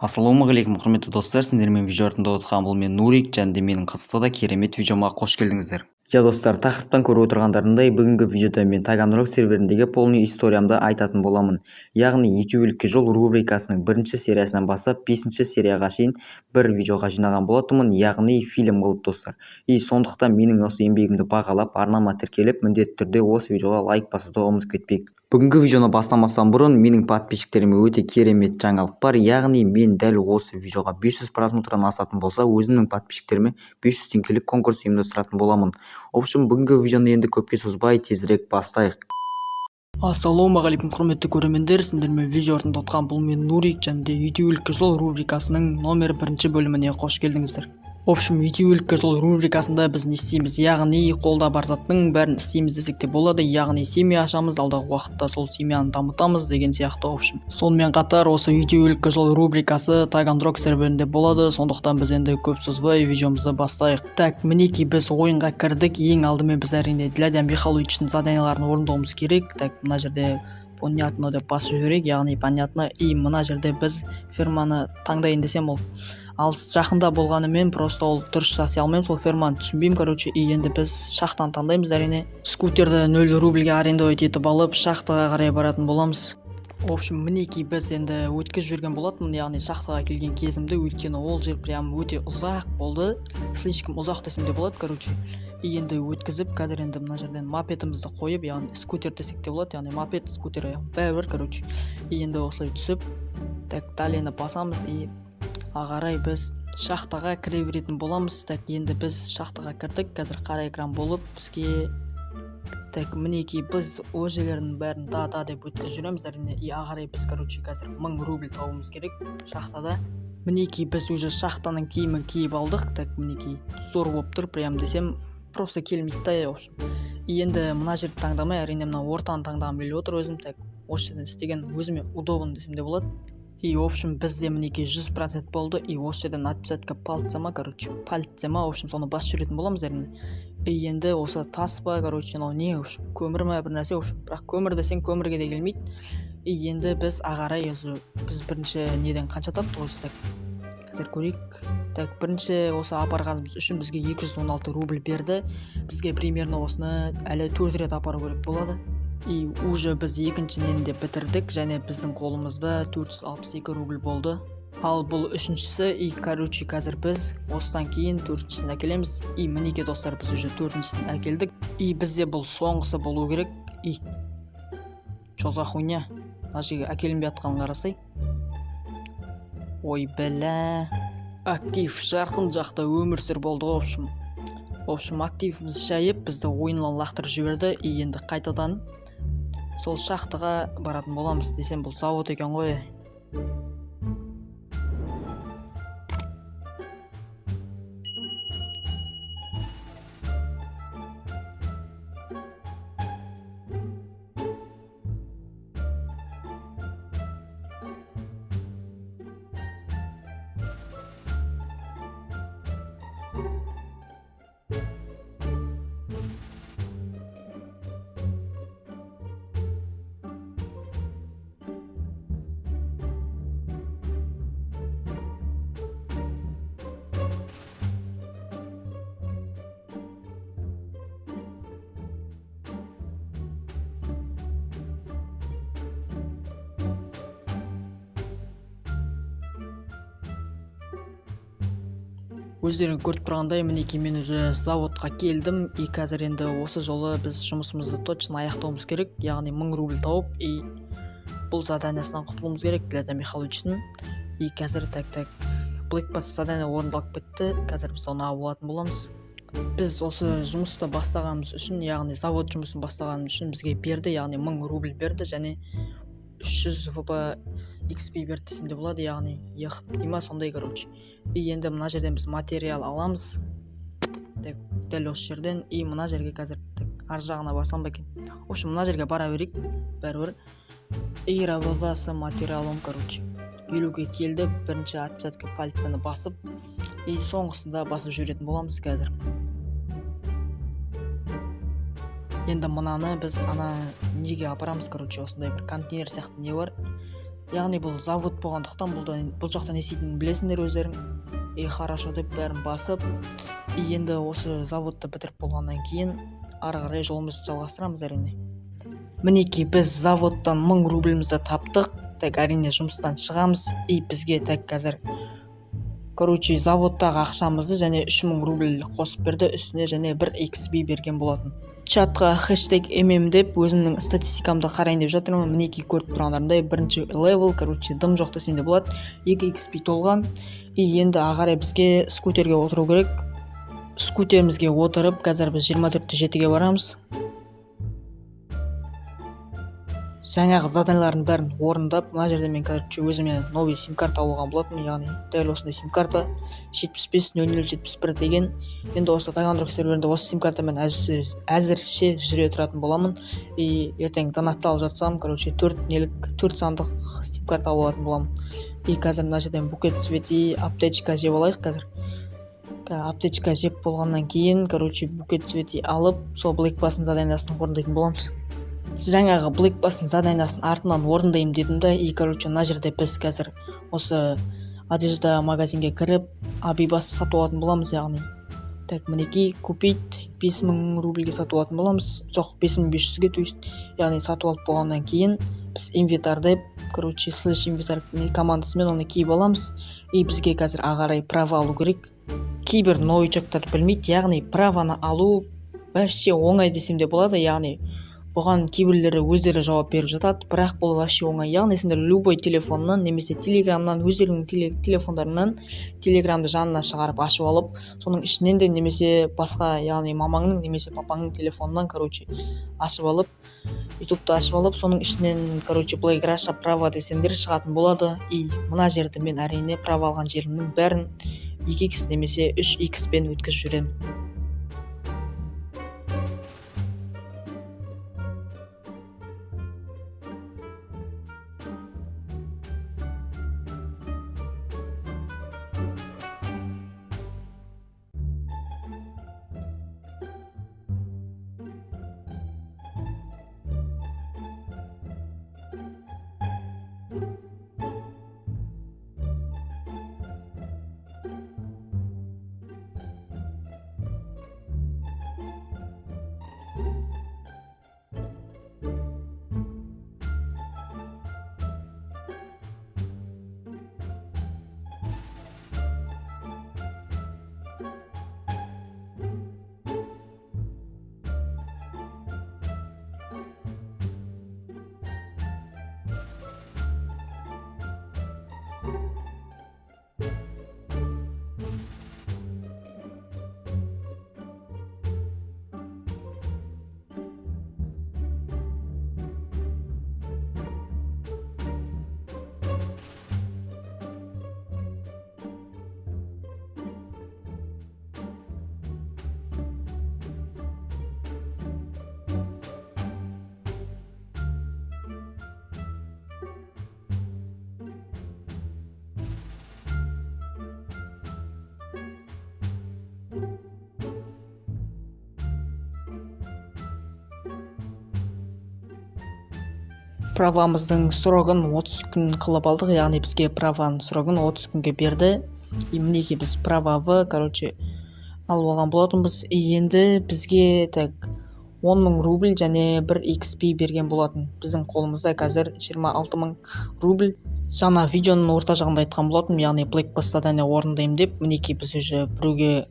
Ассалаумағалейкум құрметті достар, сіздермен видео артында отырған бұл мен Нурик, және де менің қызықты да керемет видеома қош келдіңіздер. Достар, тақырыптан көріп отырғандарындай, бүгінгі видеода мен Таганрог серверіндегі полный историямды айтатын боламын. Яғни ютубелікке жол рубрикасының бірінші сериясынан бастап 5-ші серияға шейін бір видеоға жинаған болатынмын, яғни фильм қылып достар. Сондықтан менің осы еңбегімді бағалап, арнама тіркеліп, міндетті түрде осы видеоға лайк басуды ұмытып кетпейік. Бүгінгі видеоны бастамастан бұрын менің подписчиктеріме өте керемет жаңалық бар, яғни мен дәл осы видеоға 500 просмотрдан асатын болса, өзімнің подписчиктеріме 500 теңгелік конкурс ұйымдастыратын боламын. В общем, бүгінгі видеоны енді көпке созбай тезірек бастайық. Ассалаумағалейкум құрметті көрермендер, сіздермен видео артында отқан бұл мен Нурик, және де ютубелікке жол рубрикасының номер 1 бөліміне қош келдіңіздер. В общем, ютубелікке жол рубрикасында біз не істейміз, яғни қолда бар заттың бәрін істейміз десек те болады, яғни семья ашамыз, алдағы уақытта сол семьяны дамытамыз деген сияқты. В общем, сонымен қатар осы ютубелікке жол рубрикасы Таганрог серверінде болады, сондықтан біз енді көп созбай видеомызды бастайық. Так, мінекей біз ойынға кірдік. Ең алдымен біз әрине Дядя Михалычтың заданияларын орындауымыз керек. Так, мына жерде понятно деп басып жіберейік, яғни понятно. И мына жерде біз ферманы таңдайын десем, ол алыс жақында болғанымен просто ол дұрыс жасай алмаймын, сол ферманы түсінбеймін. Короче, енді біз шахтаны таңдаймыз әрине. Скутерді 0 рубльге арендовать етіп алып, шахтаға қарай баратын боламыз. В общем, мінекей біз енді өткізіп жүрген болатынмын, яғни шахтаға келген кезімді, өйткені ол жер прям өте ұзақ болды, слишком ұзақ десем де болады. Короче, енді өткізіп, қазір енді мына жерден мопедімізді қойып, яғни скутер десек те болады, яғни мопед, скутер бәрібір. Короче, енді осылай түсіп, так далені басамыз и ағарай біз шахтаға кіре беретін боламыз. Так, енді біз шахтаға кірдік, қазір қара экран болып бізге. Так, мінекей біз о жерлердің бәрін да деп өткізіп жүреміз әрине. И ағарай біз, короче, қазір 1000 рубль табуымыз керек шахтада. Мінекей біз уже шахтаның киімін киіп алдық. Так, мінекей зор болып тұр, прям десем просто келмейді да. В общем, енді мына жерді таңдамай, әрине мына ортаны таңдағым келіп отыр өзім. Так, осы жерден істеген өзіме удобно десем де болады. И в общем бізде мінекей 100% болды. И осы жерден отпечатка пальцема, короче, пальцема, в общем, соны басып жүретін боламыз әрине. И енді осы тас па, короче, не, в общем, көмір ме бір нәрсе, в общем, бірақ көмір десең көмірге де келмейді. И енді біз ағарай, біз бірінші неден қанша таптық осы. Так, қазір көрейік. Так, бірінші осы апарғанымыз үшін бізге 216 рубль берді. Бізге примерно осыны әлі 4 рет апару керек болады. И уже біз екіншінен де бітірдік, және біздің қолымызда 462 рубль болды. Ал бұл үшіншісі. И короче, қазір біз осыдан кейін төртіншісін әкелеміз. И мінекей достар, біз уже төртіншісін әкелдік. И бізде бұл соңғысы болу керек. И чё за хуйня? Мына жерге әкелінбей жатқанын қарасай. Ой бәлә. Актив жарқын жақта өмір сүр болды. В общем, активіміз шайып бізді ойыннан лақтырып жіберді. И енді қайтадан сол шахтаға баратын боламыз. Десем бұл завод екен ғой. Өздерің көріп тұрғандай, мінекей мен уже заводқа келдім. И қазір енді осы жолы біз жұмысымызды точно аяқтауымыз керек, яғни 1000 рубль тауып, и бұл заданиясынан құтылуымыз керек Дядя Михалычтың. И қазір так Blackpass задания орындалып кетті. Қазір біз оны алатын боламыз. Біз осы жұмысты бастағанымыз үшін, яғни завод жұмысын бастағанымыз үшін бізге берді, яғни 1000 рубль берді, және 300 ВП XP берді десем де болады, яғни дейма сондай. Короче, и енді мына жерден біз материал аламыз. Дәл осы жерден. И мына жерге қазір ар жағына барсам ба екен. В общем, мына жерге бара берейік бәрібір. И работасы материалым, короче, 50-ге келді. Бірінші отпечатка пальцаны басып, и соңғысында басып жүретін боламыз қазір. Енді мынаны біз ана неге апарамыз, короче, осындай бір контейнер сияқты не бар. яғни бұл завод болғандықтан бұл жақта не істейтінін білесіңдер өздерің. Хорошо деп бәрін басып, енді осы заводты бітіріп болғаннан кейін ары қарай жолымызды жалғастырамыз әрине. Мінекей біз заводтан 1000 рубльімізді таптық. Так, әрине жұмыстан шығамыз. Бізге так қазір заводтағы ақшамызды және 3000 рубль қосып берді, үстіне және 1 XP берген болатын. Чатқа хэштег MM деп өзімнің статистикамды қарайын деп жатырмын. Мінекей көріп тұрғандарындай бірінші левел, дым жоқ десем де болады. 2 XP толған. Енді ағарай бізге скутерге отыру керек. Скутерімізге отырып, қазір біз 24-7-ге барамыз. Жаңағы заданиялардың бәрін орындап, мына жерде мен өзіме новый сим-карта алған болатынмын, яғни дәл осындай сим-карта 750071 деген. Енді осы Таганрог серверінде осы сим-картамен әзірше жүре тұратын боламын. Ертең донат салып жатсам, 4 сандық сим-карта алатын боламын. Қазір мына жерден букет цвети аптечка жеп алайық қазір. Аптечка жеп болғаннан кейін, букет цвети алып, сол Blackbass'ın заданиясын орындайтын боламыз. Жаңағы Blackbass'ın заданиясын артынан орындаймын дедім да, мына жерде біз қазір осы одежда магазинге кіріп, абибас сатып алатын боламыз, яғни. Так, мінекей купить 5000 рубльге сатып алатын боламыз. Жоқ, 5500-ге, то есть, яғни сатып алып болғаннан кейін біз инвентар деп, слэш инвентар командасымен оны киіп аламыз. Бізге қазір ағарай права алу керек. Кейбір новичоктар білмейді, яғни праваны алу вообще оңай десем де болады, яғни бұған кейбірлері өздері жауап беріп жатады, бірақ бұл вообще оңай. Яғни сендер любой телефоннан немесе телеграмнан, өздерінің телефондарынан телеграмды жанына шығарып ашып алып, соның ішінен де немесе басқа, яғни мамаңның немесе папаңның телефонынан, ашып алып, ютубты ашып алып, соның ішінен, Blackrush'a права десеңдер шығатын болады. Мына жерді мен әрине права алған жерімнің бәрін 2x немесе 3x пен өткізіп жүремін. Правамыздың сұрағын 30 күн қылып алдық, яғни бізге праваның сұрағын 30 күнге берді. Мінекей біз прававы, алып алған болатынбыз. Енді бізге 10.000 рубль және 1 XP берген болатын. Біздің қолымызда қазір 26.000 рубль. Жаңа видеоның орта жағында айтқан болатым, яғни Blackbass задания орындаймын деп. Мінекей біз уже біреуге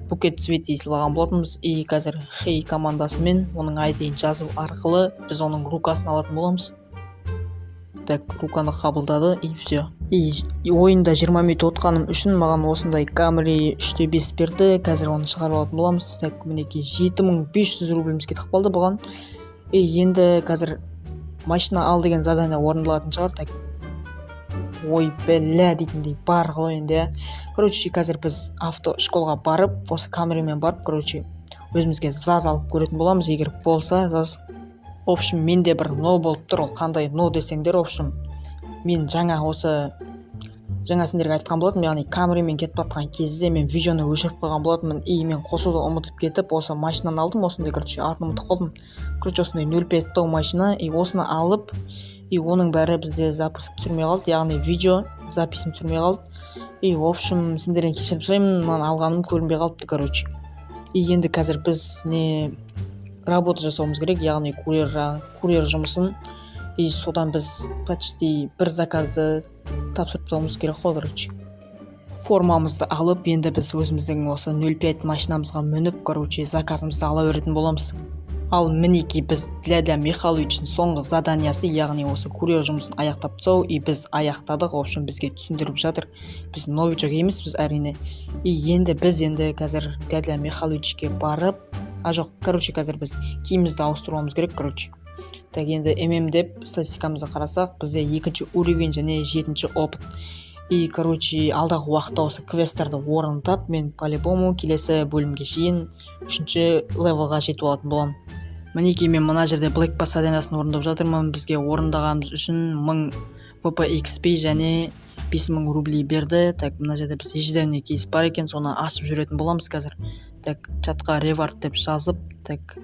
букет цвети сыйлаған болатынбыз. Қазір хей командасымен оның айдейін жазу арқылы біз оның рукасын алатын боламыз. Так, руканы қабылдады, все. Ойында 20 минут отқаным үшін маған осындай Camry 3/5 берді. Қазір оны шығарып алатын боламыз. Так, мінекей 7500 рубльімізге тықпалды бұған. Енді қазір машина ал деген задания орындалатын шығар. Так, ой бәлә дейтіндей бар ғой енді. Қазір біз автошколға барып, осы камерамен барып, өзімізге заз алып көретін боламыз, егер болса заз. В общем, менде бір но болып тұр, ол қандай но десеңдер, в общем, мен жаңа сендерге айтқан болатым, яғни камерамен кетіп жатқан кезде мен видеоны өшіріп қойған болатымын. Мен қосуды ұмытып кетіп, осы машинаны алдым, осындай атын ұмытып қалдым. Осындай 05 тау машина, осыны алып, и оның бәрі бізде запуск түсірмей қалды, яғни видео записін түсірмей қалды. И в общем сендерден кешірім сұраймын, мынаны алғаным көрінбей қалыпты, короче. И енді қазір біз не работа жасауымыз керек, яғни курьер жұмысын. И содан біз почти бір заказды тапсырып тастауымыз керек қой, короче. Формамызды алып, енді біз өзіміздің осы 05 машинамызға мініп, короче, заказымызды ала беретін боламыз. Ал мінеки біз для Михайловичтің соңғы заданиясы, яғни осы курьер жұмысын аяқтап тастау, и біз аяқтадық. В общем, бізге түсіндіріп жатыр. Біз новичок емеспіз әрине. И енді біз қазір для Михайловичке барып, жоқ, короче, қазір біз киімімізді ауыстыруымыз керек, короче. Так, енді деп статистикамызды қарасақ, бізде 2-ші уровень және 7-ші опыт. И, короче, алдағы уақытта осы квестерді орындап, мен по-любому келесі бөлімге шейін 3-ші левелға жетіп алатын боламын. Мінеки мен мына жерде Black Pass заданиясын орындап жатырмын. Бізге орындағанымыз үшін 1000 VP XP және 5000 рублей берді. Так, мына жерде біз ежедневный кейс бар екен, соны ашып жүретін боламыз қазір. Так, чатқа ревард деп жазып, так,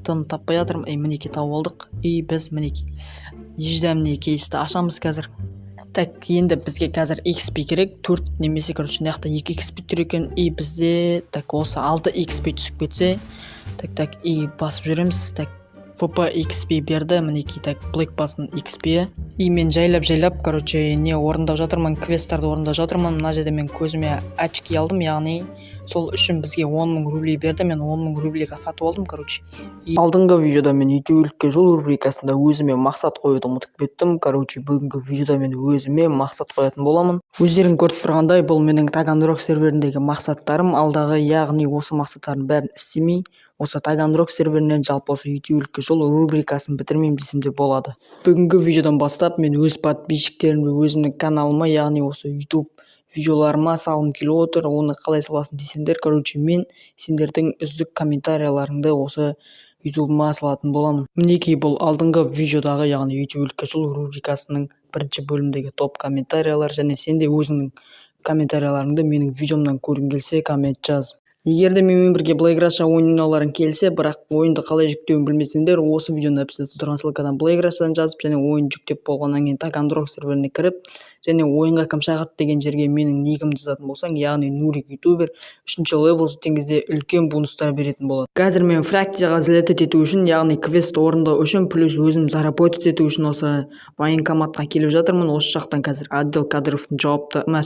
тын таппай жатырмын. Мінеки тауып алдық. И біз мінеки ежедневный кейсті ашамыз қазір. Так, енді бізге қазір XP керек, 4 немесе, короче, мынаяқта 2 XP тұр екен. И бізде, так, осы 6 XP түсіп кетсе, так, и басып жүреміз. Так, VP XP берді, мінеки, так, Black Pass'ның XP. И мен жайлап, короче, не орындап жатырмын, квестерді орындап жатырмын. Мына жерде мен көзіме очки алдым, яғни сол үшін бізге 10 000 рублей берді. Мен 10 000 рублейға сатып алдым, короче. Алдыңғы видеода мен ютуберлікке жол рубрикасында өзіме мақсат қоюды ұмытып кеттім. Короче, бүгінгі видеода мен өзіме мақсат қоятын боламын. Өздерің көріп тұрғандай, бұл менің Таганрог серверіндегі мақсаттарым. Алдағы, яғни осы мақсаттардың бәрін істемей, осы Таганрог серверінен жалпы осы ютуберлікке жол рубрикасын бітірмеймін десем де болады. Бүгінгі видеодан бастап мен өз подписчиктерімді өзімнің каналыма, яғни осы YouTube видеоларыма салғым келіп отыр. Оны қалай саласың десеңдер, короче, мен сендердің үздік комментарияларыңды осы ютубыма салатын боламын. Мінеки бұл алдыңғы видеодағы, яғни ютуберлікке жол рубрикасының 1-ші бөлімдегі топ комментариялар, және сен де өзіңнің комментарияларыңды менің видеомнан көргің келсе, коммент жаз. Егер де менімен бірге Blackrush ойнауларың келсе, бірақ ойынды қалай жүктеуін білмесеңдер, осы видеоның описаниясында тұрған ссылкадан Blackrush'тан жазып, және ойын жүктеп болғаннан кейін Таганрог серверіне кіріп, және ойынға кім шақырды деген жерге менің никімді жазатын болсаң, яғни Нурик ютубер 3-ші левел жеткен кезде үлкен бонустар беретін болады. Қазір мен фракцияға залететь ету үшін, яғни квест орындау үшін, плюс өзім заработать ету үшін осы военкоматқа келіп жатырмын. Осы жақтан қазір отдел кадровтың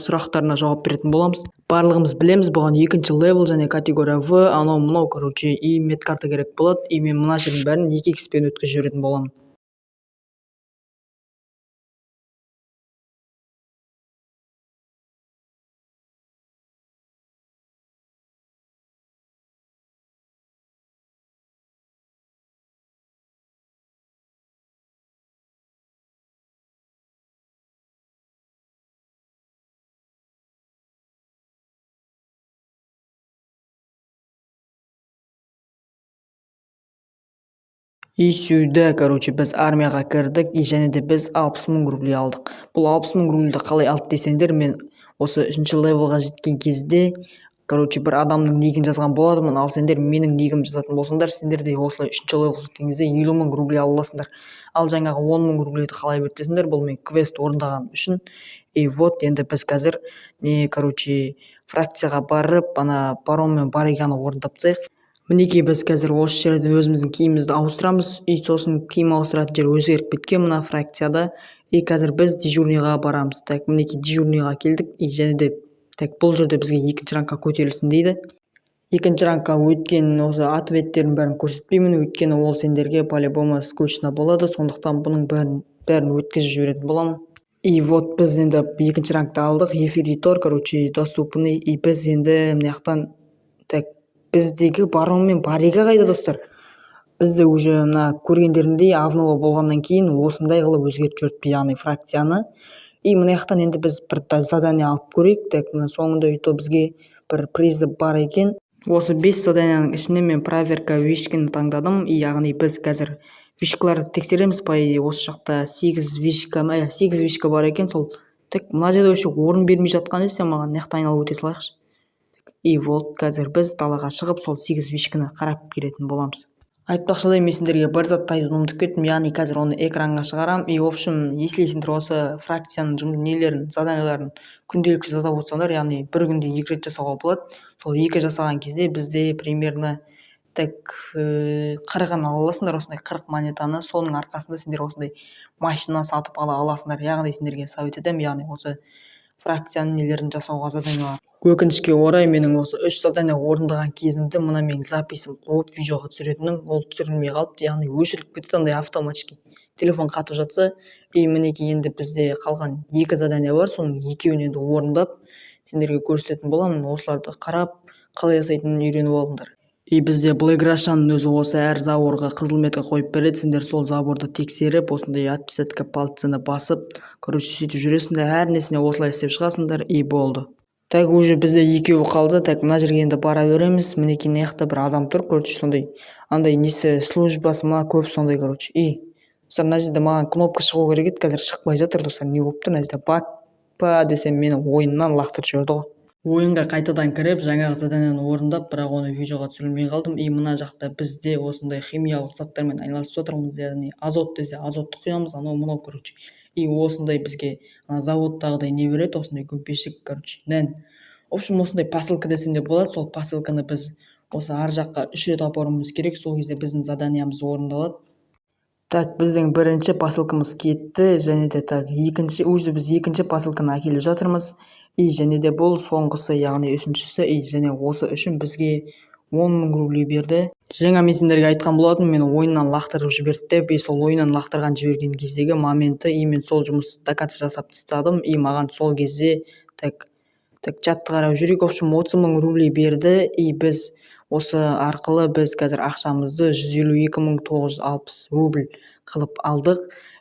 сұрақтарына жауап беретін боламыз. Барлығымыз білеміз, бұған 2-ші левел және категория В, анау-мынау, короче, и медкарта керек болады. И мен мына жердің бәрін 2 XP-пен өткізіп жүретін боламын. И сюда, короче, біз армияға кірдік, и және де біз 60 000 рублей алдық. Бұл 60 000 рублейді қалай алды десеңдер, мен осы 3-ші левелға жеткен кезде, короче, бір адамның никін жазған болатынмын. Ал сендер менің никімді жазатын болсаңдар, сендер де осылай 3-ші левелға жеткен кезде 50 000 рублей ала аласыңдар. Ал жаңағы 10 000 рублейді қалай берді десеңдер, бұл мен квест орындаған үшін. И вот, енді біз қазір короче, фракцияға барып, ана барон мен бариганы орындап тастайық. Мінеки біз қазір осы жерден өзіміздің киімімізді ауыстырамыз. И сосын киім ауыстыратын жер өзгеріп кеткен мына фракцияда. И қазір біз дежурныйға барамыз. Так, мінеки дежурныйға келдік. И және де, так, бұл жерде бізге 2-ші рангқа көтерілсін дейді. 2-ші рангқа өткен осы ответтерін бәрін көрсетпеймін, өйткені ол сендерге по-любому скучно болады. Сондықтан бұның бәрін өткізіп жіберетін боламын. И вот біз енді 2-ші рангты алдық. Эфиритор, короче, доступный. И біз енді мынаяқтан, так, біздегі барон мен барига қайда, достар? Бізде уже мына көргендеріндей авнова болғаннан кейін осындай қылып өзгертіп жүрді, яғни фракцияны. И мынаяқтан енді біз бір задание алып көрейік. Так, соңында өйтіп бізге бір призы бар екен. Осы 5 заданияның ішінен мен проверка вишканы таңдадым. И яғни біз қазір вишкаларды тексереміз. По идее, осы жақта 8 вишка бар екен. Сол, так, мына жерде еще орын бермей жатқан десе, маған мынаяқта айналып өте салайықшы. И вот қазір біз далаға шығып сол 8 вишканы қарап келетін боламыз. айтпақшыдай мен сендерге бір затты айтуды ұмытып кеттім, яғни қазір оны экранға шығарам. И в общем, есілесіңдер осы фракцияның нелерін, заданияларын күнделікті жасап отырсаңдар, яғни бір күнде 2 рет жасауға болады. Сол 2 жасаған кезде бізде примерно так 40-ын ала аласыңдар, осындай 40 монетаны. Соның арқасында сендер осындай машина сатып ала аласыңдар. Яғни сендерге совет етемін, яғни осы фракцияның нелерін жасауға заданиялар. Өкінішке орай менің осы 3 задания орындаған кезімді мына менің записім қойып видеоға түсіретінім ол түсірілмей қалыпты, яғни өшіріліп кетеді андай автоматически. Телефон қатып жатса, и мінекей енді бізде қалған 2 задания бар, соның 2-еуін енді орындап сендерге көрсететін боламын. Осыларды қарап, қалай жасайтынын үйреніп алыңдар. И бізде Black Russian'ның өзі осы әр заборға қызыл метка қойып береді. Сендер сол заборды тексеріп, осындай отпечатка пальцаны басып, короче, сөйтіп жүресіңдер, әр нәрсені осылай істеп шығасыңдар, и болды. Так уже бізде 2-еуі қалды. Так мына жерге енді бара береміз. Мінекей мына жақта бір адам тұр, короче, сондай андай несі службасы ма көп сондай, короче. И достар, мына жерде маған кнопка шығу керек еді, қазір шықпай жатыр, достар. Не болып тұр мына жерде? Баг па десем, мені ойыннан лақтырып жіберді ғой. Ойынға қайтадан кіріп, жаңағы заданияны орындап, бірақ оны видеоға түсірмей қалдым. И мына жақта бізде осындай химиялық заттармен айналысып жатырмыз, яғни азот десе азотты құямыз, анау мынау, короче. И осындай бізге заводтағыдай не береді, осындай көмпешік, короче, нән. В общем, осындай посылка десем де болады. Сол посылканы біз осы ар жаққа 3 рет апаруымыз керек. Сол кезде біздің заданиямыз орындалады. Так, біздің бірінші посылкамыз кетті, және де так, уже біз екінші посылканы әкеліп жатырмыз. И және де бұл соңғысы, яғни үшіншісі. И және осы үшін бізге 10.000 рублей берді. Жаңа мен сендерге айтқан болатынмын, мені ойыннан лақтырып жіберді деп. И сол ойыннан лақтырған жіберген кездегі моменті, и мен сол жұмысты доказ жасап тастадым. И маған сол кезде так чатты қарап жүрейік. В общем, 30.000 рублей берді. И біз осы арқылы біз қазір ақшамызды 152.960 рубль қылып алдық.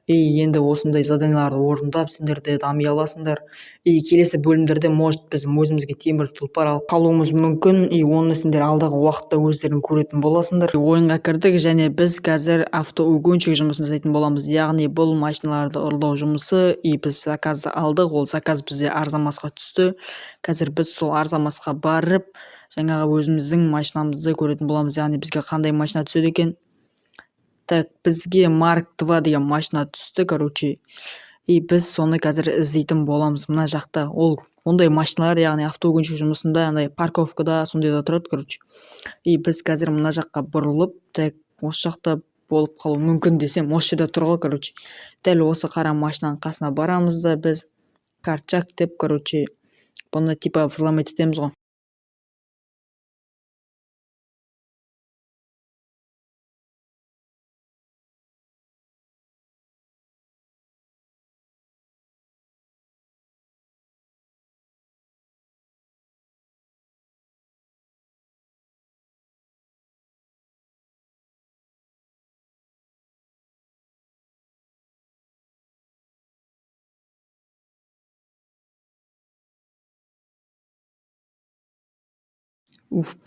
И енді осындай заданияларды орындап, сендер де дами аласыңдар. И келесі бөлімдерде может біз өзімізге темір тұлпар алып қалуымыз мүмкін. И оны сендер алдағы уақытта өздерің көретін боласыңдар. Ойынға кірдік, және біз қазір автоугонщик жұмысын жасайтын боламыз. Яғни бұл машиналарды ұрлау жұмысы. И біз заказды алдық, ол заказ бізде арзамасқа түсті. Қазір біз сол арзамасқа барып, жаңағы өзіміздің машинамызды көретін боламыз. Яғни бізге қандай машина түседі екен? Так, бізге Mark 2 деген машина түсті, короче. И біз соны қазір іздейтін боламыз. Мына жақта ол ондай машиналар, яғни автоугонщик жұмысында андай парковкада сондайда тұрады, короче. И біз қазір мына жаққа бұрылып, так осы жақта болып қалу мүмкін десем, осы жерде тұр ғой, короче. Дәл осы қара машинаның қасына барамыз да біз Карчак деп, короче, бұны типа взломать етеміз ғой.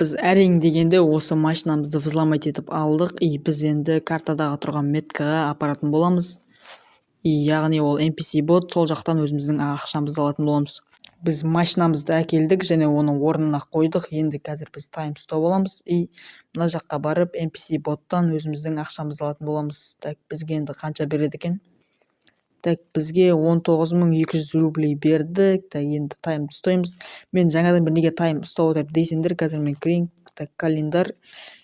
Біз әрең дегенде осы машинамызды взломать етіп алдық. И біз енді картадағы тұрған меткаға апаратын боламыз. И яғни ол NPC бот, сол жақтан өзіміздің ақшамызды алатын боламыз. Біз машинамызды әкелдік, және оны орнына қойдық. Енді қазір біз таймстop боламыз. И мына жаққа барып NPC боттан өзіміздің ақшамызды алатын боламыз. Так, бізге енді қанша береді екен? Так, бізге 19.200 рублей берді. Так, енді тайм ұстаймыз. Мен жаңадан бір неге тайм ұстап отыр дейсіңдер, қазір мен кірейін. Так, календар.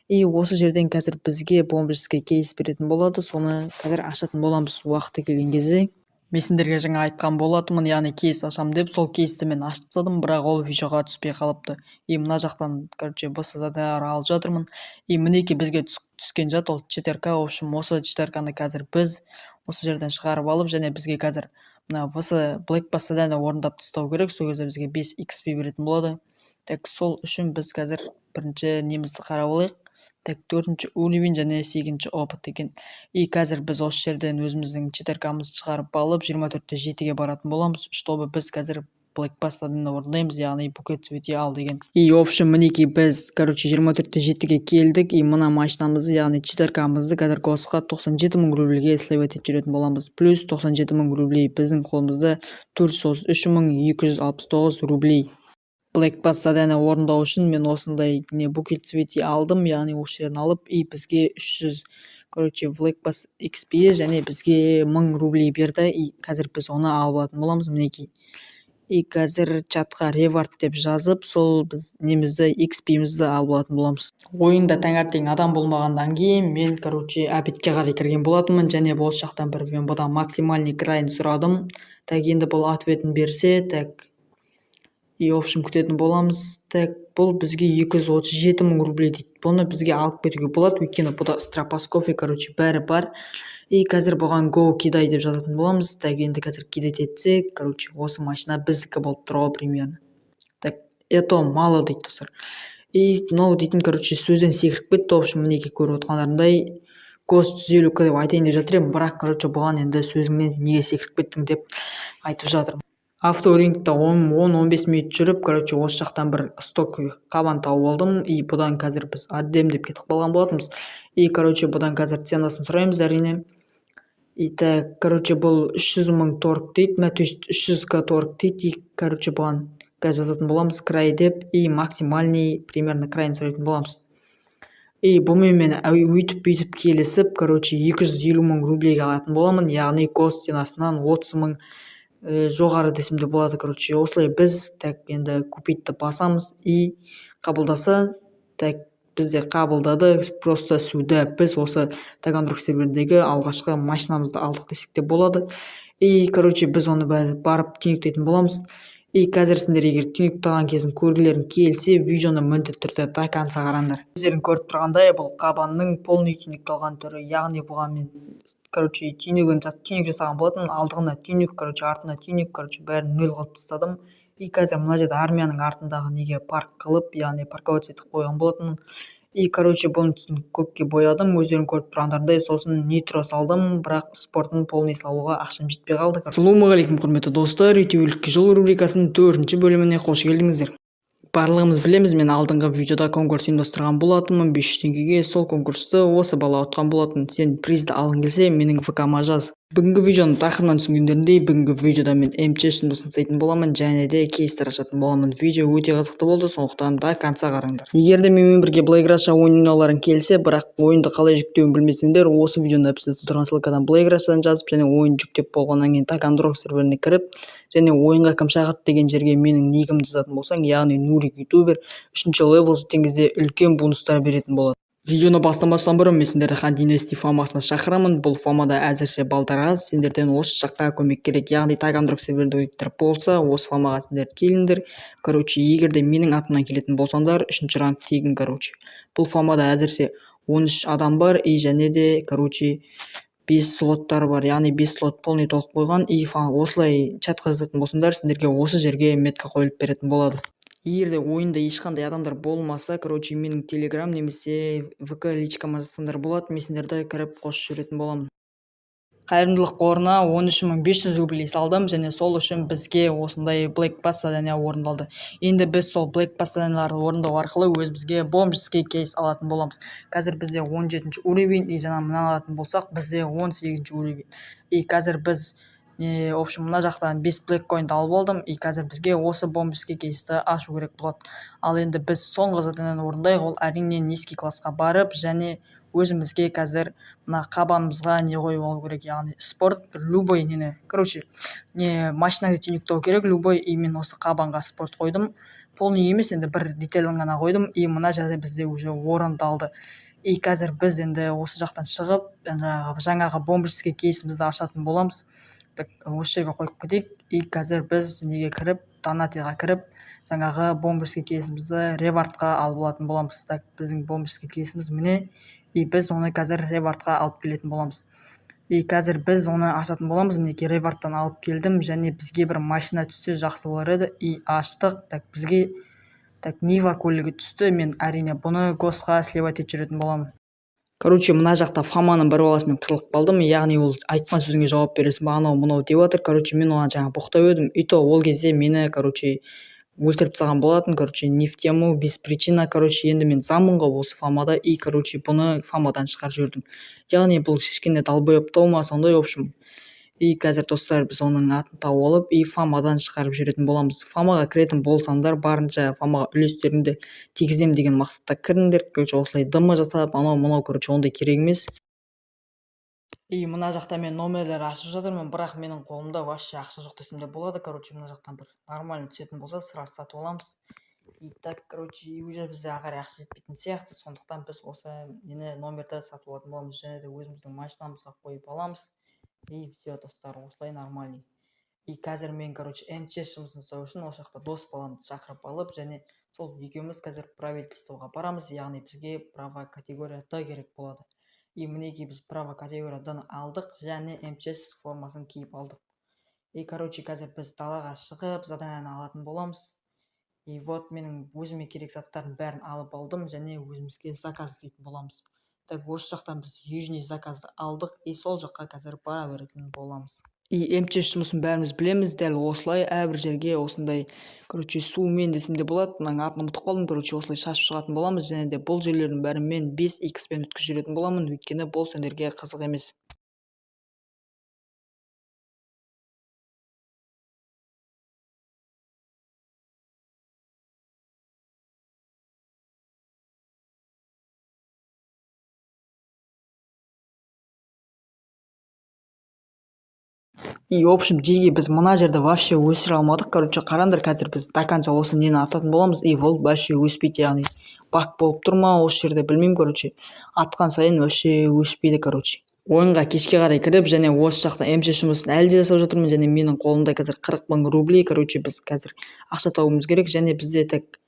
И осы жерден қазір бізге бомбический кейс беретін болады. Соны қазір ашатын боламыз уақыты келген кезде. Мен сендерге жаңа айтқан болатынмын, яғни кейс ашам деп. Сол кейсті мен ашып тастадым, бірақ ол видеоға түспей қалыпты. И мына жақтан, короче, заданиялар алып жатырмын. И мінекей бізге түскен жат ол 4К. В общем, осы 4Кны қазір біз осы жерден шығарып алып, және бізге қазір мына Black Pass задания орындап тастау керек. Сол кезде бізге 5 XP беретін болады. Так, сол үшін біз қазір бірінші немізді қарап алайық. Так, 4-ші уровень және 8-ші опыт екен. И қазір біз осы жерден өзіміздің 4К'мызды шығарып алып 24-7-ге баратын боламыз, чтобы біз қазір Black Pass задания орындаймыз, яғни букет цвети ал деген. И в общем, мінекей біз, короче, 24-7-ге келдік. И мына машинамызды, яғни 4К'мызды қазір госқа 97.000 рубльге слевать етіп жүретін боламыз. Плюс 97.000 рублей біздің қолымызда 433.269 рублей. Black Bass задание орындау үшін мен осындай не букет цвети алдым, яғни осы жерден алып, и бізге 300 Black Bass XP және бізге 1000 рублей берді, и қазір біз оны алып алатын боламыз, мінекей. И қазір чатқа ревард деп жазып, сол біз немізді XP-мізді алып алатын боламыз. Ойында таңертең адам болмағандан кейін мен обедке қарай кірген болатынмын, және осы жақтан бір мен бұдан максимальный крайын сұрадым. Так, енді бұл ответін берсе, так, и общем күтетін боламыз. Так, бұл бізге 237 000 рублей дейді. Бұны бізге алып кетуге болады, өйткені бұда стропоскофе, бәрі бар. И қазір бұған go кидай деп жазатын боламыз. Так, енді қазір кидать етсек, осы машина біздікі болып тұрған примерно. Так, это мало дейді достар. И мынау дейтін, сөзден секіріп кетті. В общем, мінекей көріп отырғандарындай кост 150 деп айтайын деп жатыр едім, бірақ бұған енді сөзіңнен неге секіріп кеттің деп айтып жатырмын. Авторингта 10-15 минут жүріп, осы жақтан бір сток қабан тауып алдым, и бұдан қазір біз отдем деп кетіп қалған болатынбыз. И бұдан қазір ценасын сұраймыз әрине. И так, бұл 300 000 торг дейді, то есть 300к торг дейді, и бұған қазір жазатын боламыз край деп, и максимальный примерно крайын сұрайтын боламыз. И бұмен мен өйтіп келісіп, 250 000 рублейге алатын боламын, яғни кост ценасынан 30 000 жоғары десем де болады. Осылай біз так енді купитті басамыз, и қабылдаса, так бізде қабылдады, просто сюда біз осы Таганрог серверіндегі алғашқы машинамызды алдық десек те болады. И біз оны барып түйнектейтін боламыз. И қазір сендер егер түйнектаған кезін көргілерің келсе, видеоны міндетті түрде до конца қараңдар. Өздерің көріп тұрғандай, бұл қабанның полный түйнекталған түрі, яғни бұған мен түйнек жасаған болатын, алдығына түйнек, артына түйнек, бәрін 0 қылып тастадым. И қазір мына жерде армияның артындағы неге парк қылып, яғни парковать етіп қойған болатын. И бұның түсін көкке боядым, өздерің көріп тұрғандарындай, сосын нитро салдым, бірақ спортын полный салуға ақшам жетпей қалды. Ассалаумағалейкум құрметті достар, ютуб жол рубрикасының 4-ші бөліміне қош келдіңіздер. Барлығымыз білеміз, мен алдыңғы видеода конкурс ұйымдастырған болатынмын 500 теңгеге. Сол конкурсты осы бала ұтқан болатын. Сен призді алғың келсе, менің ВК-ма жаз. Бүгінгі видеоның тақырыбынан түсінгендеріндей, бүгінгі видеода мен МЧ-шін жасайтын боламын, және де кейстер ашатын боламын. Видео өте қызықты болды, сондықтан до конца қараңдар. Егер де менімен бірге Blackrush ойын ойнауларың келсе, бірақ ойынды қалай жүктеуін білмесеңдер, осы видеоның әпсінде тұрған ссылкадан Blackrush'дан жазып, және ойын жүктеп болғаннан кейін Таганрог серверіне кіріп, және ойынға кім шақырды деген жерге менің никімді жазатын болсаң, яғни Нурик ютубер 3-ші левел жеткен кезде үлкен бонустар беретін болады. Видеоны бастамастан бұрын мен сендерді Хан Династи фамасына шақырамын. Бұл фамада әзірше балдар аз, сендерден осы жаққа көмек керек, яғни Таганрог серверінде ойындар болса, осы фамаға сендер келіңдер. Егер де менің атымнан келетін болсаңдар, 3-ші ранг тегін. Бұл фамада әзірше 13 адам бар, и және де 5 слоттар бар, яғни 5 слот полный толық қойған. И осылай чатқа жазатын болсаңдар, сендерге осы жерге метка қойылып беретін болады. Егер де ойында ешқандай адамдар болмаса, менің телеграм немесе ВК личкама жазсаңдар болады, мен сендерді кіріп қосып жүретін боламын. Қайырымдылық қорына 13 500 рублей салдым, және сол үшін бізге осындай Black Bass задание орындалды. Енді біз сол Black Bass заданияларды орындау арқылы өзімізге бомбический кейс алатын боламыз. Қазір бізде 17 уровень, и жаңа мына алатын болсақ, бізде 18 уровень. И қазір біз в общем, мына жақтан 5 Black Coin алып алдым, и қазір бізге осы бомбический кейсті ашу керек болады. Ал енді біз соңғы заданияны орындайық, ол әрине низкий классқа барып, және өзімізге қазір мына қабанымызға не қойып алу керек, яғни спорт, любой машинаны түйнектау керек, любой, и мен осы қабанға спорт қойдым. Полный емес, енді бір деталін ғана қойдым, и мына жерде бізде уже орындалды. И қазір біз енді осы жақтан шығып, жаңағы бомбический кейсімізді ашатын боламыз. Осы жерге қойып кетейік. И қазір біз неге кіріп, донатиға кіріп, жаңағы бомбический кейсімізді ревардқа алып алатын боламыз. Так, біздің бомбический кейсіміз міне, и біз оны қазір ревардқа алып келетін боламыз. И қазір біз оны ашатын боламыз. Мінекей ревардтан алып келдім, және бізге бір машина түссе жақсы болар еді. И аштық. Так, бізге Нива көлігі түсті. Мен әрине бұны госқа сливать етіп жүретін боламын. Мына жақта фаманың бір баласымен қырылып қалдым, яғни ол айтқан сөзіңе жауап бересің, анау-мынау деп жатыр. Мен оған жаңа боқтап едім, и то ол кезде мені өлтіріп тастаған болатын. Не в тему, без причина. Енді мен замын ғой осы фамада, и бұны фамадан шығарып жібердім. Яғни бұл кішкене далбоебтау ма, сондай, в общем. И қазір достар біз оның атын тауып алып фамадан шығарып жіберетін боламыз. Фамаға кіретін болсаңдар барынша фамаға үлестеріңді тигізем деген мақсатта кіріңдер. Короче, осылай дымы жасап, анау короче ондай керек емес. Мына жақта мен номерлер ашып жатырмын, бірақ менің қолымда вообще ақша жоқ десем де болады. Короче, мына жақтан бір нормально түсетін болса сразу сатып аламыз. Так, короче, уже бізде ағар ақша жетпейтін сияқты, сондықтан біз осы номерді сатып алатын боламыз, және де өзіміздің машинамызға қойып аламыз. Все, достар, осылай нормальный. Қазір мен, короче, МЧС жұмысын жасау үшін осы жақта дос баламды шақырып алып, және сол екеуміз қазір правительствоға барамыз, яғни бізге право категория Д керек болады. Мінекей біз право категория Д-ны алдық, және МЧС формасын киіп алдық. Короче, қазір біз далаға шығып заданияны алатын боламыз. Вот менің өзіме керек заттардың бәрін алып алдым, және өзімізге заказ істейтін боламыз. Так, осы жақтан біз южный заказды алдық, сол жаққа қазір бара беретін боламыз. МЧС жұмысын бәріміз білеміз, дәл осылай әрбір жерге осындай, короче, сумен десем де болады, мынаның атын ұмытып қалдым, короче, осылай шашып шығатын боламыз, және де бұл жерлердің бәрін мен 5х-пен өткізіп жүретін боламын, өйткені бұл сендерге қызық емес. В общем, жеге біз мына жерді вообще өсіре алмадық. Короче, қараңдар, қазір біз до конца осы нені ататын боламыз, ол вообще өспейді, яғни бак болып тұр ма осы жерде білмеймін. Короче, атқан сайын вообще өспейді. Короче, ойынға кешке қарай кіріп, және осы жақта МЧС жұмысын әлі де жасап жатырмын, және менің қолымда қазір 40 000 рублей. Короче, біз қазір ақша табуымыз керек, және бізде так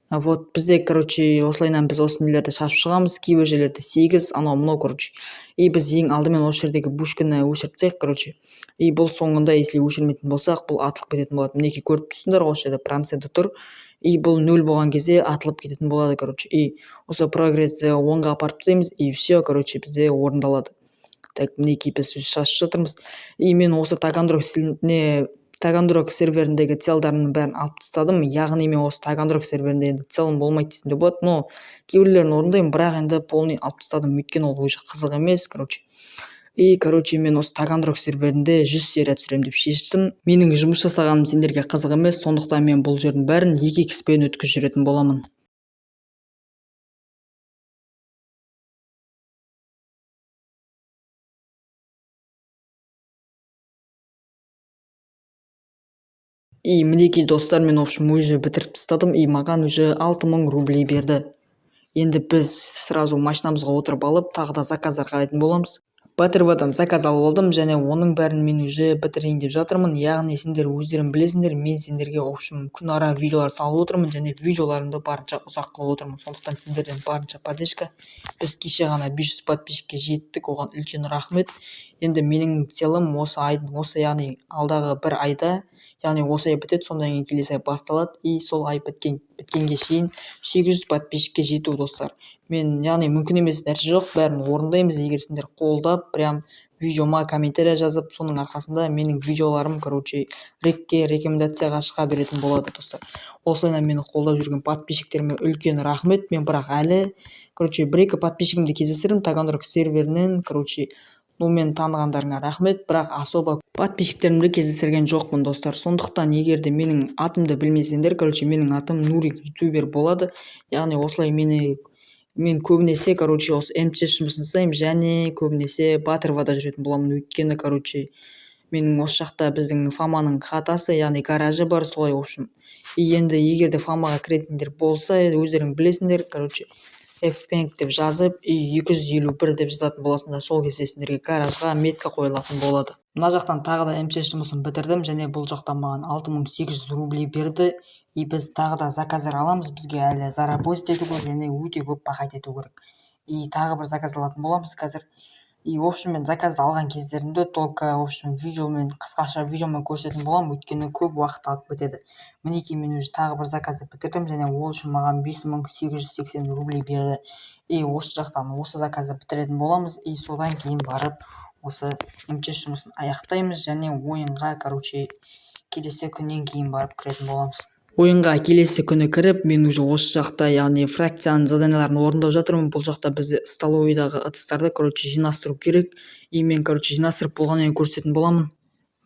вот бізде, короче, осылайнан біз осы нелерді шашып шығамыз, кейбір жерлерде 8, анау, короче. Біз ең алдымен осы жердегі бушканы өшіртсек, короче. Бұл соңында, если өшірмейтін болсақ, бұл атылып кететін болады. Мінекей көріп тұрсыңдар, осы жерде проценті тұр. Бұл 0 болған кезде атылып кететін болады, короче. Осы прогрессті 10-ға апарып тастаймыз, все, короче, бізде орындалады. Так, мінекей біз шашып жатырмыз. Мен осы Таганрог серверіндегі целдарының бәрін алып тастадым. Яғни мен осы Таганрог серверінде енді целым болмайды десем де болады, но кейбіреулерін орындаймын, бірақ енді полный алып тастадым, өйткені ол уже қызық емес, короче. Короче, мен осы Таганрог серверінде 100 серия түсірем деп шештім. Менің жұмыс жасағаным сендерге қызық емес, сондықтан мен бұл жердің бәрін 2х-пен өткізіп жүретін боламын. Мінекей достар, мен в общем уже бітіріп тастадым, маған уже 6 000 рублей берді. Енді біз сразу машинамызға отырып алып, тағы да заказдар қарайтын боламыз. Батырвадан заказ алып алдым, және оның бәрін мен уже бітірейін деп жатырмын. Яғни сендер өздерің білесіңдер, мен сендерге в общем күн ара видеолар салып отырмын, және видеоларымды барынша ұзақ қылып отырмын. Сондықтан сендерден барынша поддержка. Біз кеше ғана 500 подписчикке жеттік, оған үлкен рахмет. Енді менің целым осы айдың, яғни алдағы бір айда, яғни осы ай бітеді, сондан кейін келесі ай басталады, сол ай біткенге шейін 800 подписчикке жету, достар. Мен, яғни мүмкін емес нәрсе жоқ, бәрін орындаймыз. Егер сендер қолдап, прям видеома комментария жазып, соның арқасында менің видеоларым, короче, рекомендацияға шыға беретін болады, достар. Осылайна мені қолдап жүрген подписчиктеріме үлкен рахмет. Мен бірақ әлі, короче, 1-2 подписчигімді кездестірдім Таганрог серверінен, короче, мен танығандарыңа рахмет, бірақ особо подписчиктерімді кездестірген жоқпын, достар. Сондықтан егер де менің атымды білмесеңдер, короче, менің атым Нурик ютубер болады. Яғни осылай мен көбінесе, короче, осы МЧС жұмысын жасаймын, және көбінесе Батырвада жүретін боламын. Өйткені, короче, менің осы жақта біздің фаманың хатасы, яғни гаражы бар, солай, в общем. Енді егер де фамаға кіретіндер болса, өздерің білесіңдер, короче, F-Bank деп жазып, 251 деп жазатын боласыңдар. Сол кезде сендерге гаражға метка қойылатын болады. Мына жақтан тағы да МЧС жұмысын бітірдім, және бұл жақтан маған 6800 рублей берді. Біз тағы да заказдар аламыз, бізге әлі заработать ету керек, және өте көп бақайт ету керек. Тағы бір заказ алатын боламыз қазір. В общем, мен заказды алған кездерімді только, в общем, қысқаша видеомен көрсететін боламын, өйткені көп уақыт алып кетеді. Мінекей мен уже тағы бір заказды бітірдім, және ол үшін маған 5880 рублей берді. Осы жақтан осы заказды бітіретін боламыз, содан кейін барып осы МЧС жұмысын аяқтаймыз, және ойынға, короче, келесі күннен кейін барып кіретін боламыз. ойынға келесі күні кіріп мен уже осы жақта яғни фракцияның заданияларын орындап жатырмын. Бұл жақта бізде столовыйдағы ыдыстарды жинастыру керек, и мен жинастырып болғаннан кейін көрсететін боламын.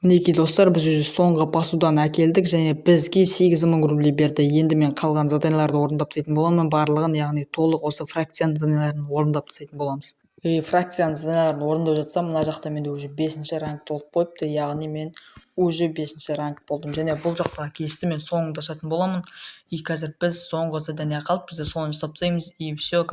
Мінекей достар, біз уже соңғы посуданы әкелдік және бізге 8 мың рубль берді. Енді мен қалған заданияларды орындап тастайтын боламын, барлығын, яғни толық осы фракцияның заданияларын орындап тастайтын боламыз. Фракцияның заданияларын орындап жатсам, мына жақта менде уже 5-ші ранг толып қойыпты, яғни мен уже 5-ші ранг болдым. Және бұл жақтағы кейсті мен соңында ашатын боламын. И қазір біз соңғы задания қалды, бізде соны жасап тастаймыз, и все,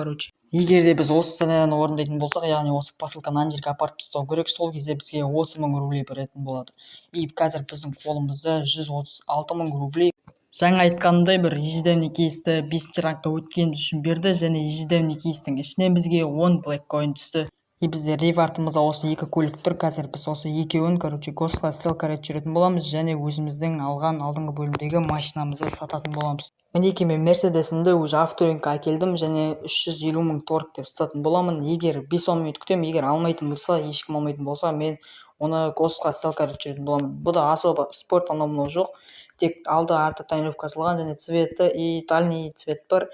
Егер де біз осы заданияны орындайтын болсақ, яғни осы посылканы ана жерге апарып тастау керек, сол кезде бізге 30 мың рубль беретін болады. И қазір біздің қолымызда 136 мың рубль. Жаңа айтқанымдай, бір ежедневный кейсті 5-ші рангқа өткеніміз үшін берді, және ежедневный кейстің ішінен бізге 10 black coin түсті. И бізде ревартымызда осы 2 көлік тұр. Қазір біз осы екеуін госқа ссылка жүретін боламыз, және өзіміздің алған алдыңғы бөлімдегі машинамызды сататын боламыз. Мінекей мен мерседесімді уже авторинкқа әкелдім, және 350 мың торг деп сататын боламын. Егер 5-10 минут күтемін, егер алмайтын болса, ешкім алмайтын болса, мен оны госқа ссылка жүретін боламын. Бұда особо спорт анау жоқ, тек алды-арты тонировка жасалған, және цветі и дальний цвет бар.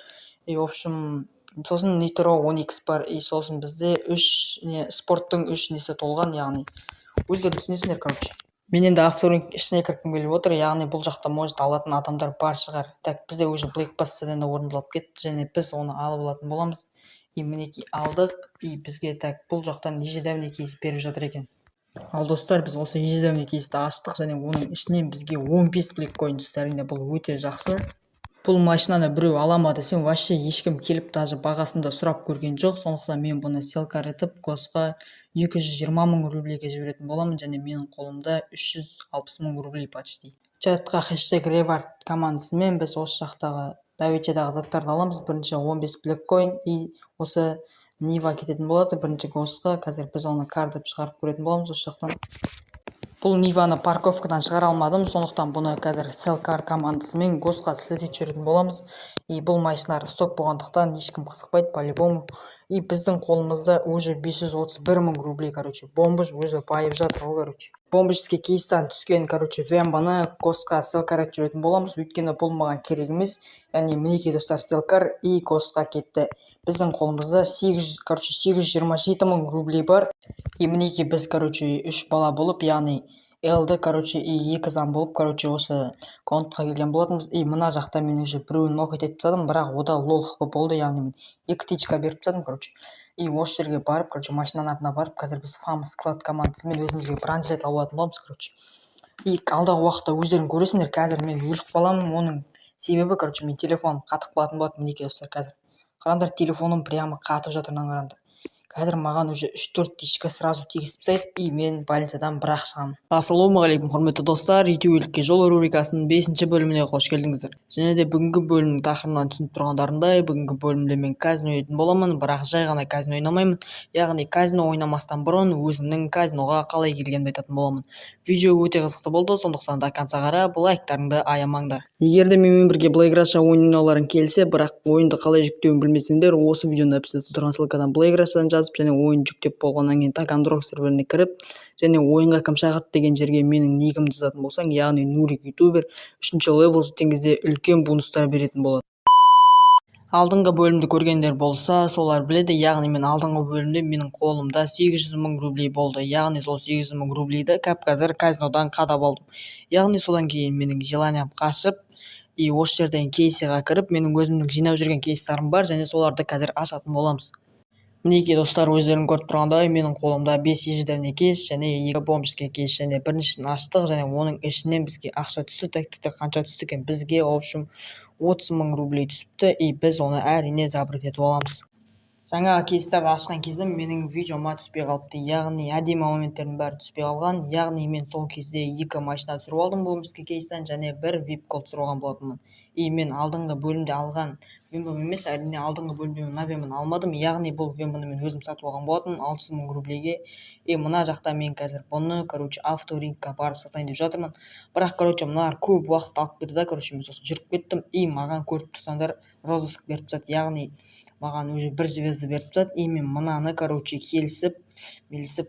И в общем, сосын нитро 10x бар, и сосын бізде спорттың 3 несі толған, яғни өздері түсінесіңдер. Мен енді авторинг ішіне кіргім келіп отыр, яғни бұл жақта может алатын адамдар бар шығар. Так, бізде уже Black Pass задания орындалып кетті, және біз оны алып алатын боламыз. И мінекей алдық, и бізге так бұл жақтан ежедневный кейс беріп жатыр екен. Ал достар, біз осы ежедневный кейсті аштық, және оның ішінен бізге 15 Black Coin түсті. Әрине бұл өте жақсы. Бұл машинаны біреу алама десем, вообще ешкім келіп даже бағасында сұрап көрген жоқ. Сондықтан мен бұны ссылка етіп госқа 220 мың рубльге жіберетін боламын, және менің қолымда 360 мың рубль почти. Чатқа хэштег ревард командасымен біз осы жақтағы давечадағы заттарды аламыз. Бірінші 15 black coin и осы Нива кететін болады бірінші госқа. Қазір біз оны кардып шығарып көретін боламыз осы жақтан. Бұл Ниваны парковкадан шығара алмадым, сондықтан бұны қазір селкар командасымен госқа сілтеп жүретін боламыз. И бұл машиналар сток болғандықтан ешкім қызықпайды по-любому. И біздің қолымызда уже 531 мың рубль, бомбыш өзі байып жатыр ғой, Бомбышский кейстан түскен, вембаны госқа селкар жүретін боламыз, өйткені бұл маған керек емес. Яғни мінекей достар, селкар и госқа кетті. Біздің қолымызда 827 мың рубль бар. И мінекей біз, 3 бала болып, яғни Элді, и 2 зам болып, осы контқа келген болатынбыз. И мына жақта мен уже біреуін нокаут етіп тастадым, бірақ ода лол хп болды, яғни мен 2 тичка беріп тастадым, И осы жерге барып, машинаның артына барып, қазір біз Farm Squad командасымен өзімізге бранжелет алатын боламыз, И алдағы уақытта өздерің көресіңдер, қазір мен өліп қаламын, оның себебі, мен телефоным қатып қалатын болады, мінекей достар, қазір. Қараңдар, телефоным прямо қатып жатыр, қараңдар. Қазір маған уже 3-4 тичка сразу тегісіп тастайды, и мен больницадан бірақ шығамын. Ассалаумағалейкум, құрметті достар, ютуб жол рубрикасының 5-ші бөліміне қош келдіңіздер. Және де бүгінгі бөлімнің тақырыбынан түсініп тұрғандарындай, бүгінгі бөлімде мен казино ойнайтын боламын, бірақ жай ғана казино ойнамаймын. Яғни казино ойнамастан бұрын өзімнің казиноға қалай келгенімді айтатын боламын. Видео өте қызықты болды, сондықтан до конца қарап, лайктарыңды аямаңдар. Егер де менімен бірге Blackgrass ойналарың келсе, бірақ ойынды қалай жүктеуін білмесеңдер, осы видеоның описаниясында тұрған ссылкадан Blackgrass'тан жазып, және ойын жүктеп болғаннан кейін Таганрог серверіне кіріп, және ойынға кім шақырды деген жерге менің никімді жазатын болсаң, яғни Нурик ютубер 3-ші левел жеткен кезде үлкен бонустар беретін болады. Алдыңғы бөлімді көргендер болса, солар біледі, яғни мен алдыңғы бөлімде менің қолымда 800 мың рубль болды. Яғни сол 800 мың рубльді қазір казинодан қадап алдым. Яғни содан кейін менің желаниям қашып, и осы жерден кейсіға кіріп, менің өзімнің жинап жүрген кейстарым бар, және соларды қазір ашатын боламыз. Мінекей достар, өздерің көріп тұрғандай, менің қолымда 5 ежедневный кейс және 2 бомбышский кейс, және біріншісін аштық, және оның ішінен бізге ақша түсті. Тактикте қанша түсті екен? Бізге, в общем, 30 мың рубль түсіпті, и біз оны әрине забрать етіп аламыз. Жаңағы кейстарды ашқан кезім менің видеома түспей қалыпты, яғни әдемі моменттердің бәрі түспей қалған, яғни мен сол кезде 2 машина түсіріп алдым бомбышский кейстен, және 1 VIP код түсіріп алған болатынмын. И мен алдыңғы бөлімде алған вембам емес, әрине алдыңғы бөлімде мына вембаны алмадым, яғни бұл вембаны мен өзім сатып алған болатын 600 мың рубльге. И мына жақта мен қазір бұны, авторингқа барып сатайын деп жатырмын. Бірақ, мыналар көп уақыт алып кетті да, мен сосын жүріп кеттім, и маған көріп тұрсаңдар розыск беріп тастады, яғни маған уже 1 звезда беріп тастады, и мен мынаны, келісіп,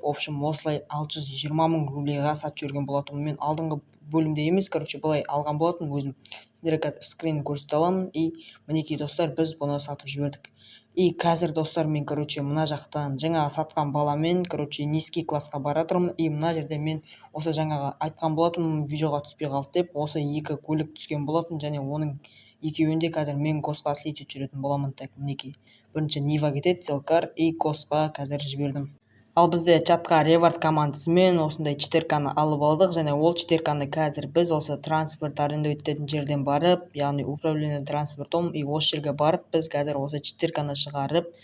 в общем, осылай 620 мың рубльға сатып жүрген болатынмын. Мен алдыңғы бөлімде емес, былай алған болатын өзім. Сіздерге қазір скринін көрсете аламын. И мінекей достар, біз бұны сатып жібердік. И қазір достар, мен мына жақтан жаңағы сатқан баламен низкий классқа бара жатырмын. И мына жерде мен осы жаңағы айтқан болатынмын, видеоға түспей қалды деп, осы екі көлік түскен болатын, және оның екеуінде қазір мен госқа слить етіп жүретін боламын. Так, мінекей бірінші Нива кетеді, Селкар и госқа қазір жібердім. Ал бізде чатқа ревард командасымен осындай 4К-ны алып алдық, және ол 4К-ны қазір біз осы трансферт арендовать ететін жерден барып, яғни управление трансфертом, и осы жерге барып, біз қазір осы 4К-ны шығарып,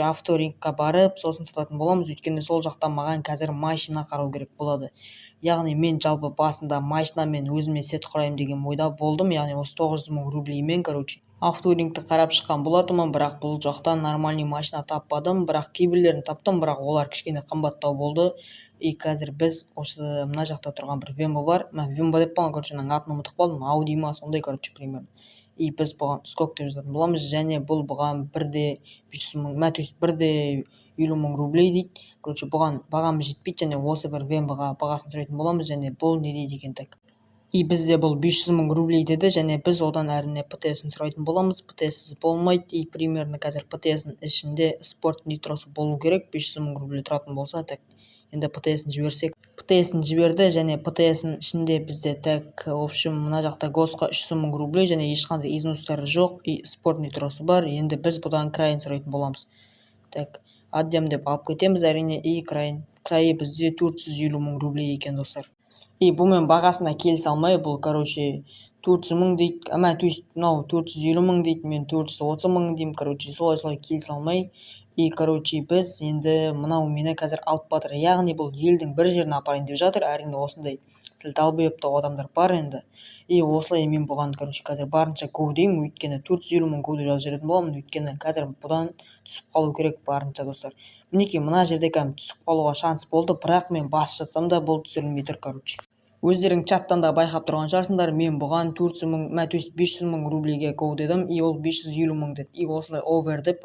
авторингқа барып, сосын сататын боламыз, өйткені сол жақтан маған қазір машина қарау керек болады. Яғни мен жалпы басында машинамен өзіме сет құрайым деген ойда болдым, яғни осы 900 000 рублеймен авторингті қарап шыққан болатынмын, бірақ бұл жақтан нормальный машина таппадым, бірақ кейбірлерін таптым, бірақ олар кішкене қымбаттау болды. И қазір біз осы мына жақта тұрған бір Вембо бар, Вембо деп қалған, атын ұмытып қалдым, Ауди ма, сондай примерно. И біз бұған скок деп жазатын боламыз, және бұл бұған 1,500 000, то есть 1,50 000 рублей дейді. Бұған бағамыз жетпейді, және осы бір Вембоға бағасын сұрайтын боламыз, және бұл не дейді екен. Так, и бізде бұл 500 000 рублей деді, және біз одан әріне ПТС-ін сұрайтын боламыз. ПТС болмайды, и примерно қазір ПТС-ін ішінде спорт нитросы болу керек, 500 000 рублей тұратын болса. Так, енді ПТС-ін жіберсек, ПТС-ін жіберді, және ПТС-ін ішінде бізде так, в общем, мына жақта госқа 300 000 рублей, және ешқандай изнустары жоқ, и спорт нитросы бар. Енді біз бұдан крайын сұрайтын боламыз. Так, аддем деп алып кетеміз әрине, и крайы бізде 450 000 рублей екен достар. И бұмен бағасына келісе алмай, бұл 400 000 дейді, то есть мынау 450 000 дейді, мен 430 000 деймін, солай келісе алмай. И біз енді мынау мені қазір алып батыр, яғни бұл елдің бір жеріне апарайын деп жатыр. Әрине осындай сіл далбайоптау адамдар бар енді. И осылай мен бұған қазір барынша көудеймін, өйткені 450 000 көуді жазып жүретін боламын, өйткені қазір бұдан түсіп қалу керек барынша достар. Мінекей мына жерде түсіп қалуға шанс болды, бірақ мен басып жатсам да бұл түсірілмей тұр. Өздерің чаттан да байқап тұрған шығарсыңдар, мен бұған 400 000, то есть 500 000 рублейге көу дедім, и ол 550 000 деді. И осылай овер деп,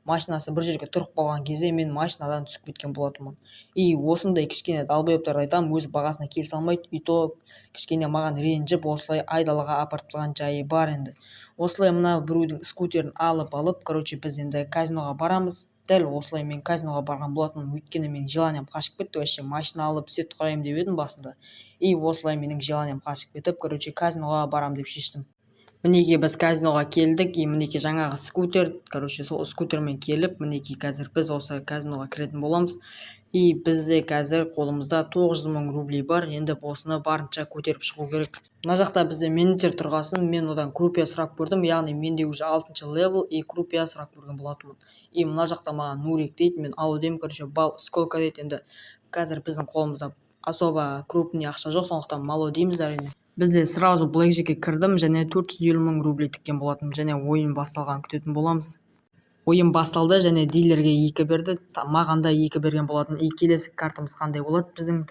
машинасы бір жерге тұрып қалған кезде мен машинадан түсіп кеткен болатынмын. И осындай кішкене далбайоптарды айтамын, өз бағасына келісе алмайды, и то кішкене маған ренжіп осылай айдалаға апарып тастаған жайы бар енді. Осылай мына біреудің скутерін алып, біз енді казиноға барамыз. Дәл осылай мен казиноға барған болатынмын, өйткені менің желаниям қашып кетті, вообще машина алып сет құрайым деп едім басында. И осылай менің желаниям қашып кетіп, казиноға барам деп шештім. Мінекей біз казиноға келдік, и мінекей жаңағы скутер, сол скутермен келіп, мінекей қазір біз осы казиноға кіретін боламыз. И бізде қазір қолымызда 900 000 рублей бар, енді осыны барынша көтеріп шығу керек. Мына жақта бізде менеджер тұрғасын, мен одан крупия сұрап көрдім, яғни менде уже 6-шы левел, и крупия сұрап көрген болатынмын. И мына жақта маған Нурик дейді, мен аудем, бал сколько дейді. Енді қазір біздің қолымызда особо крупный ақша жоқ, сондықтан мало дейміз әрине. Бізде сразу блэкджекке кірдім, және 450 000 рублей тіккен болатым, және ойын басталған күтетін боламыз. Ойын басталды, және дилерге 2 берді, маған да 2 берген болатын. И келесі картымыз қандай болады біздің?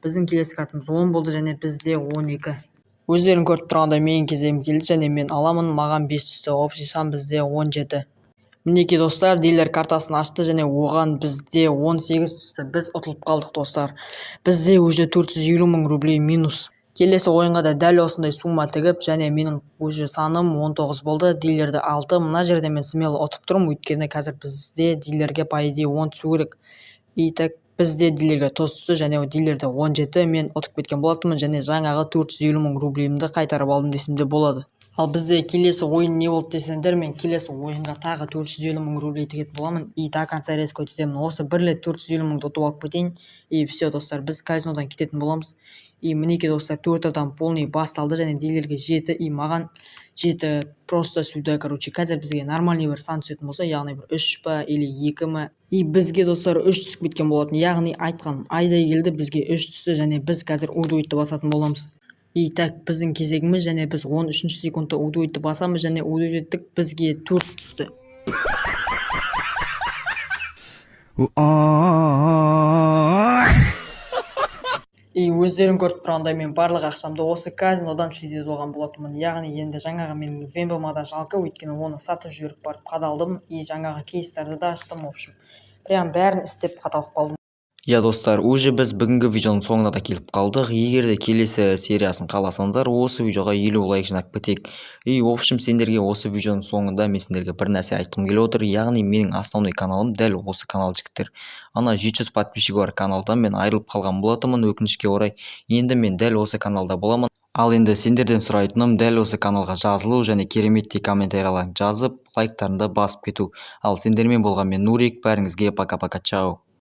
Біздің келесі картымыз 10 болды, және бізде 12. Өздерің көріп тұрғандай менің кезегім келді, және мен аламын, маған 5 түсті, общий сан бізде 17. Мінекей достар, дилер картасын ашты, және оған бізде 18 түсті. Біз ұтылып қалдық достар. Бізде уже 450 000 рублей минус. Келесі ойынға да дәл осындай сумма тігіп, және менің уже саным 19 болды, дилерді 6. Мына жерде мен смело ұтып тұрмын, өйткені қазір бізде дилерге по идее 10 түсу керек. И так бізде дилерге 9 түсті, және дилерде 17, мен ұтып кеткен болатынмын, және жаңағы 450 000 рублейімді қайтарып алдым десем де болады. Ал бізде келесі ойын не болды десеңдер, мен келесі ойынға тағы 450 000 рублей тігетін боламын, и до конца резко өтетемін. Осы бір рет 450 000 ұтып алып кетейін, и все достар, біз казинодан кететін боламыз. И мінекей достар, 4 адам полный басталды, және дилерге 7, и маған 7 просто сюда, қазір бізге нормальный бір сан түсетін болса, яғни бір 3 па или 2 ма. И бізге достар 3 түсіп кеткен болатын, яғни айтқаным айдай келді, бізге 3 түсті, және біз қазір удуитті басатын боламыз. И так біздің кезегіміз, және біз 13 секундта удуитті басамыз, және удуиттік бізге 4 түсті. И өздерің көріп тұрғандай мен барлық ақшамды осы казинодан слизет болған болатынмын. Яғни енді жаңағы менің Вембомада жалко, өйткені оны сатып жіберіп барып қадалдым, и жаңағы кейстарды да аштым, в общем. Прям бәрін істеп қадалып қалдым. Достар, уже біз бүгінгі видеоның соңына да келіп қалдық. Егер де келесі сериясын қаласаңдар, осы видеоға 50 лайк жинап кетейік. В общем, сендерге осы видеоның соңында мен сендерге бір нәрсе айтқым келіп отыр. Яғни менің основной каналым дәл осы канал жігіттер. Ана 700 подписчигі бар каналдан мен айырылып қалған болатынмын, өкінішке орай. Енді мен дәл осы каналда боламын. Ал енді сендерден сұрайтыным дәл осы каналға жазылу және кереметтей комментариялар жазып, лайктарыңды басып кету. Ал сендермен болған мен Нурик, бәріңізге пока-пока, чао.